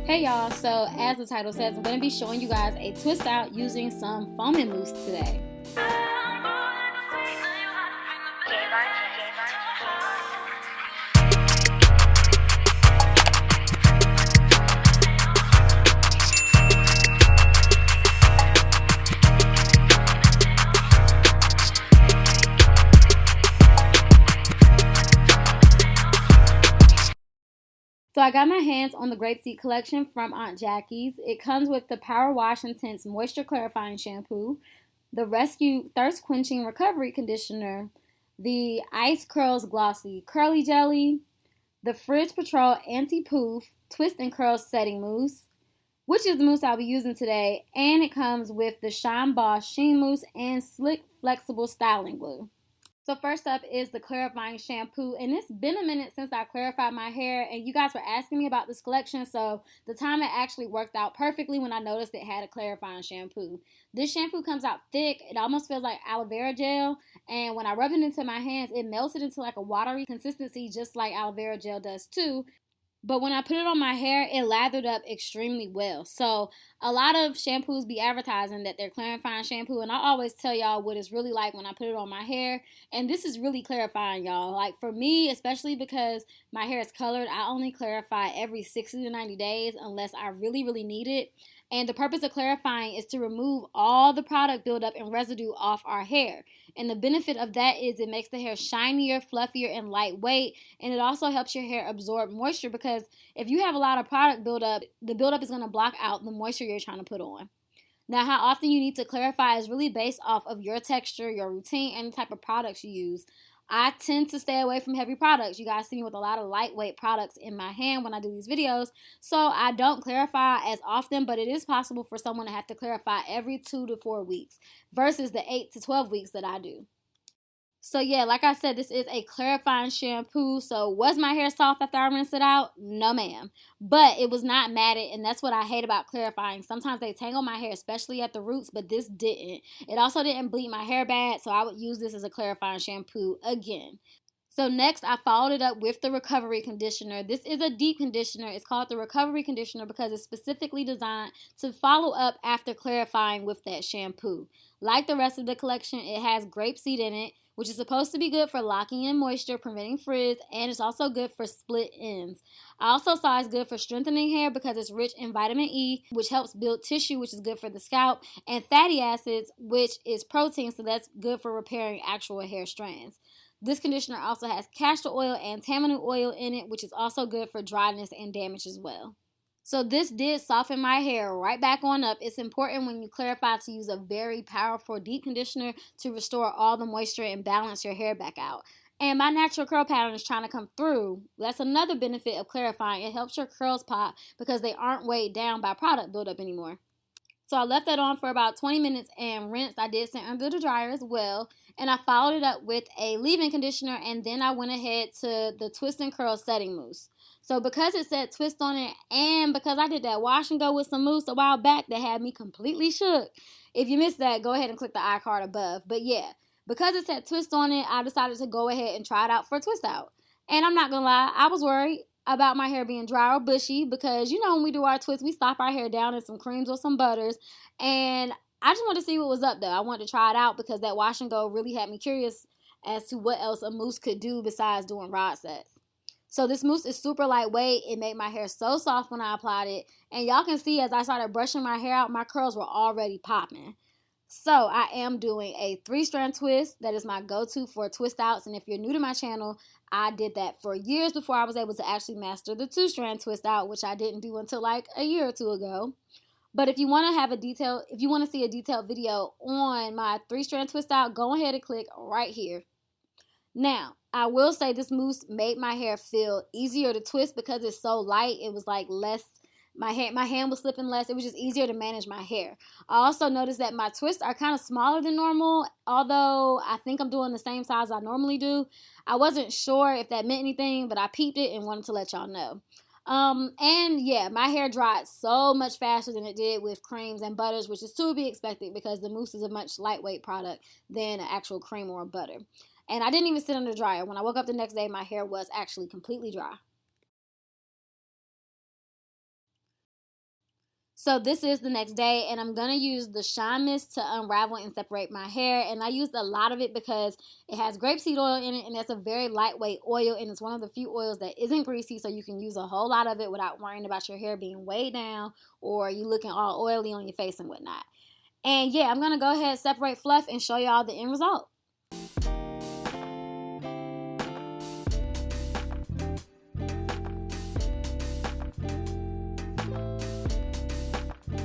Hey y'all, so as the title says, I'm going to be showing you guys a twist out using some foaming mousse today. So I got my hands on the Grapeseed Collection from Aunt Jackie's. It comes with the Power Wash Intense Moisture Clarifying Shampoo, the Rescue Thirst Quenching Recovery Conditioner, the Ice Curls Glossy Curly Jelly, the FRIZZ Patrol Anti-Poof Twist and Curl Setting Mousse, which is the mousse I'll be using today, and it comes with the Shine Boss Sheen Mousse and Slick Flexible Styling Glue. So first up is the clarifying shampoo, and it's been a minute since I clarified my hair, and you guys were asking me about this collection, so the timing actually worked out perfectly when I noticed it had a clarifying shampoo. This shampoo comes out thick. It almost feels like aloe vera gel, and when I rubbed it into my hands, it melted into like a watery consistency just like aloe vera gel does too. But when I put it on my hair, it lathered up extremely well. So a lot of shampoos be advertising that they're clarifying shampoo, and I always tell y'all what it's really like when I put it on my hair. And this is really clarifying, y'all. Like for me, especially because my hair is colored, I only clarify every 60 to 90 days unless I really, really need it. And the purpose of clarifying is to remove all the product buildup and residue off our hair. And the benefit of that is it makes the hair shinier, fluffier, and lightweight. And it also helps your hair absorb moisture because if you have a lot of product buildup, the buildup is going to block out the moisture you're trying to put on. Now, how often you need to clarify is really based off of your texture, your routine, and the type of products you use. I tend to stay away from heavy products. You guys see me with a lot of lightweight products in my hand when I do these videos. So I don't clarify as often, but it is possible for someone to have to clarify every 2 to 4 weeks versus the 8 to 12 weeks that I do. So yeah, like I said, this is a clarifying shampoo. So was my hair soft after I rinsed it out? No, ma'am. But it was not matted, and that's what I hate about clarifying. Sometimes they tangle my hair, especially at the roots, but this didn't. It also didn't bleach my hair bad, so I would use this as a clarifying shampoo again. So next, I followed it up with the recovery conditioner. This is a deep conditioner. It's called the recovery conditioner because it's specifically designed to follow up after clarifying with that shampoo. Like the rest of the collection, it has grapeseed in it, which is supposed to be good for locking in moisture, preventing frizz, and it's also good for split ends. I also saw it's good for strengthening hair because it's rich in vitamin E, which helps build tissue, which is good for the scalp, and fatty acids, which is protein, so that's good for repairing actual hair strands. This conditioner also has castor oil and tamarind oil in it, which is also good for dryness and damage as well. So this did soften my hair right back on up. It's important when you clarify to use a very powerful deep conditioner to restore all the moisture and balance your hair back out. And my natural curl pattern is trying to come through. That's another benefit of clarifying. It helps your curls pop because they aren't weighed down by product buildup anymore. So I left that on for about 20 minutes and rinsed. I did sit under the dryer as well. And I followed it up with a leave-in conditioner, and then I went ahead to the Twist and Curl Setting Mousse. So because it said twist on it, and because I did that wash and go with some mousse a while back that had me completely shook, if you missed that, go ahead and click the iCard above. But yeah, because it said twist on it, I decided to go ahead and try it out for a twist out. And I'm not going to lie, I was worried about my hair being dry or bushy because, you know, when we do our twists, we stop our hair down in some creams or some butters. And I just wanted to see what was up, though. I wanted to try it out because that wash and go really had me curious as to what else a mousse could do besides doing rod sets. So this mousse is super lightweight. It made my hair so soft when I applied it. And y'all can see as I started brushing my hair out, my curls were already popping. So I am doing a 3-strand twist. That is my go-to for twist outs. And if you're new to my channel, I did that for years before I was able to actually master the 2-strand twist out, which I didn't do until like a year or two ago. But if you want to see a detailed video on my 3-strand twist out, go ahead and click right here. Now, I will say this mousse made my hair feel easier to twist because it's so light. It was like less, my hand was slipping less. It was just easier to manage my hair. I also noticed that my twists are kind of smaller than normal, although I think I'm doing the same size I normally do. I wasn't sure if that meant anything, but I peeped it and wanted to let y'all know. And yeah, my hair dried so much faster than it did with creams and butters, which is to be expected because the mousse is a much lightweight product than an actual cream or butter. And I didn't even sit under the dryer. When I woke up the next day, my hair was actually completely dry. So this is the next day, and I'm going to use the Shine Mist to unravel and separate my hair. And I used a lot of it because it has grapeseed oil in it, and it's a very lightweight oil, and it's one of the few oils that isn't greasy, so you can use a whole lot of it without worrying about your hair being weighed down or you looking all oily on your face and whatnot. And yeah, I'm going to go ahead, separate fluff, and show y'all the end result.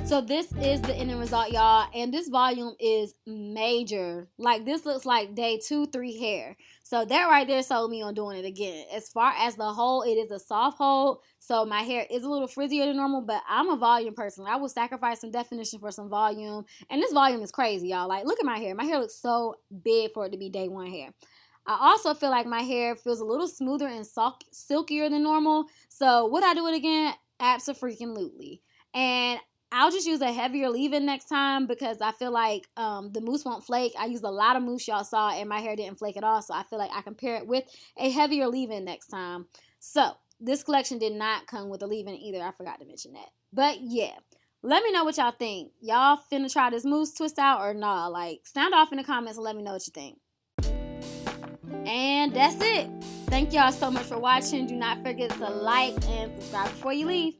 So this is the end result, y'all, and this volume is major. Like, this looks like day 2-3 hair. So that right there sold me on doing it again. As far as the hold, it is a soft hold, so my hair is a little frizzier than normal, but I'm a volume person. I will sacrifice some definition for some volume, and this volume is crazy, y'all. Like, look at my hair. My hair looks so big for it to be day 1 hair. I also feel like my hair feels a little smoother and silkier than normal. So would I do it again? Abso-freaking-lutely. And I'll just use a heavier leave-in next time because I feel like the mousse won't flake. I used a lot of mousse, y'all saw, and my hair didn't flake at all. So I feel like I can pair it with a heavier leave-in next time. So this collection did not come with a leave-in either. I forgot to mention that. But yeah, let me know what y'all think. Y'all finna try this mousse twist out or nah? Like, sound off in the comments and let me know what you think. And that's it. Thank y'all so much for watching. Do not forget to like and subscribe before you leave.